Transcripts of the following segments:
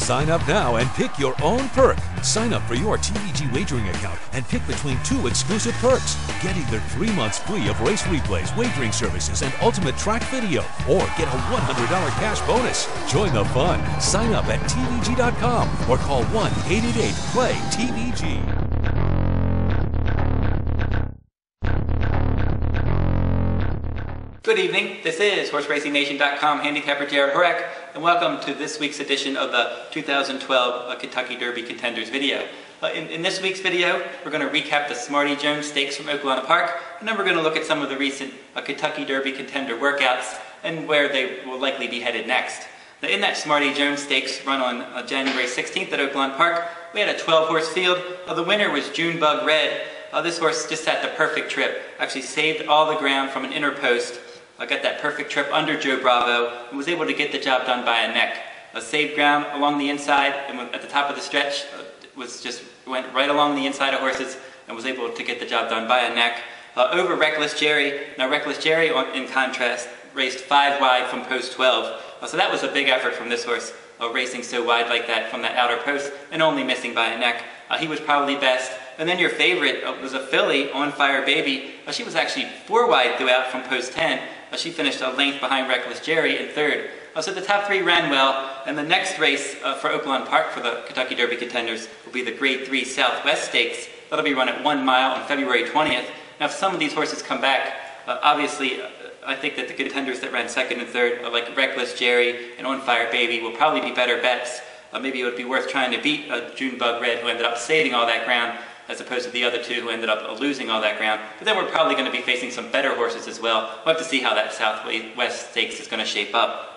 Sign up now and pick your own perk. Sign up for your TVG wagering account and pick between 2 exclusive perks. Get either 3 months free of race replays, wagering services, and ultimate track video, or get a $100 cash bonus. Join the fun. Sign up at TVG.com or call 1-888-PLAY-TVG. Good evening, this is HorseRacingNation.com handicapper Jared Horek, and welcome to this week's edition of the 2012 Kentucky Derby Contenders video. In this week's video, we're going to recap the Smarty Jones Stakes from Oaklawn Park, and then we're going to look at some of the recent Kentucky Derby Contender workouts and where they will likely be headed next. Now, in that Smarty Jones Stakes run on January 16th at Oaklawn Park, we had a 12-horse field. The winner was Junebug Red. This horse just had the perfect trip, actually saved all the ground from an inner post. Got that perfect trip under Joe Bravo and was able to get the job done by a neck. Saved ground along the inside, and at the top of the stretch went right along the inside of horses and was able to get the job done by a neck. Over Reckless Jerry. Now Reckless Jerry, in contrast, raced 5 wide from post 12. So that was a big effort from this horse, racing so wide like that from that outer post and only missing by a neck. He was probably best. And then your favorite was a filly, On Fire Baby. She was actually 4 wide throughout from post 10. She finished a length behind Reckless Jerry in 3rd. So the top 3 ran well, and the next race for Oaklawn Park for the Kentucky Derby Contenders will be the Grade 3 Southwest Stakes. That'll be run at 1 mile on February 20th. Now if some of these horses come back, obviously I think that the contenders that ran 2nd and 3rd, like Reckless Jerry and On Fire Baby, will probably be better bets. Maybe it would be worth trying to beat Junebug Red, who ended up saving all that ground, as opposed to the other 2 who ended up losing all that ground. But then we're probably going to be facing some better horses as well. We'll have to see how that Southwest Stakes is going to shape up.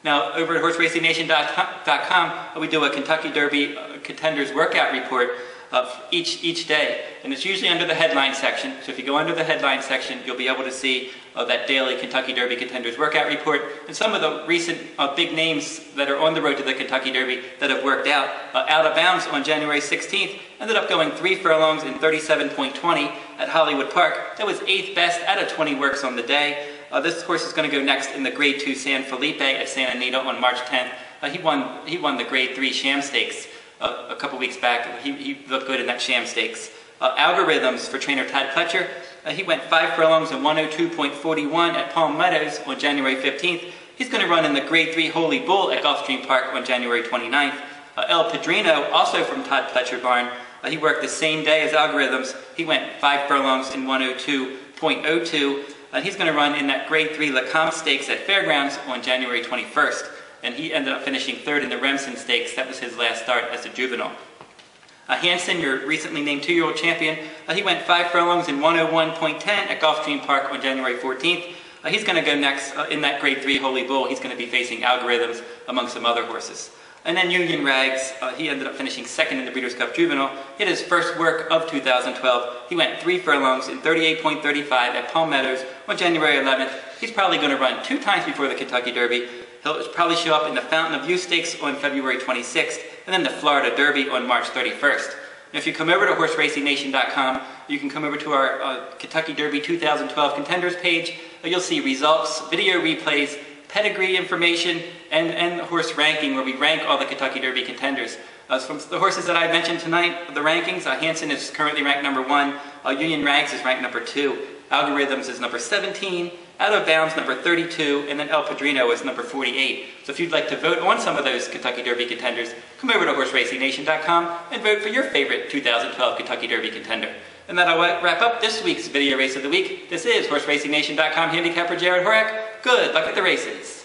Now, over at HorseRacingNation.com, we do a Kentucky Derby Contenders workout report of each day, and it's usually under the headline section. So if you go under the headline section, you'll be able to see that daily Kentucky Derby Contenders workout report and some of the recent big names that are on the road to the Kentucky Derby that have worked out. Out of Bounds on January 16th ended up going 3 furlongs in 37.20 at Hollywood Park. That was 8th best out of 20 works on the day. This horse is going to go next in the Grade 2 San Felipe at Santa Anita on March 10th. He won the Grade 3 Sham Stakes a couple weeks back. He looked good in that Sham Stakes. Algorithms for trainer Todd Pletcher. He went 5 furlongs in 102.41 at Palm Meadows on January 15th. He's going to run in the Grade 3 Holy Bull at Gulfstream Park on January 29th. El Padrino, also from Todd Pletcher Barn, he worked the same day as Algorithms. He went 5 furlongs in 102.02. He's going to run in that Grade 3 Lecomte Stakes at Fairgrounds on January 21st. And he ended up finishing 3rd in the Remsen Stakes. That was his last start as a juvenile. Hansen, your recently named 2-year-old champion, he went 5 furlongs in 101.10 at Gulfstream Park on January 14th. He's going to go next in that Grade 3 Holy Bull. He's going to be facing Algorithms among some other horses. And then Union Rags, he ended up finishing 2nd in the Breeders' Cup Juvenile. He had his first work of 2012. He went 3 furlongs in 38.35 at Palm Meadows on January 11th. He's probably going to run 2 times before the Kentucky Derby. He'll probably show up in the Fountain of Youth Stakes on February 26th, and then the Florida Derby on March 31st. And if you come over to HorseRacingNation.com, you can come over to our Kentucky Derby 2012 Contenders page. You'll see results, video replays, pedigree information, and horse ranking, where we rank all the Kentucky Derby contenders. From the horses that I mentioned tonight, the rankings, Hansen is currently ranked number 1, Union Rags is ranked number 2, Algorithms is number 17, Out of Bounds number 32, and then El Padrino is number 48. So if you'd like to vote on some of those Kentucky Derby contenders, come over to HorseRacingNation.com and vote for your favorite 2012 Kentucky Derby contender. And that'll wrap up this week's video race of the week. This is HorseRacingNation.com handicapper Jared Horek. Good luck at the races.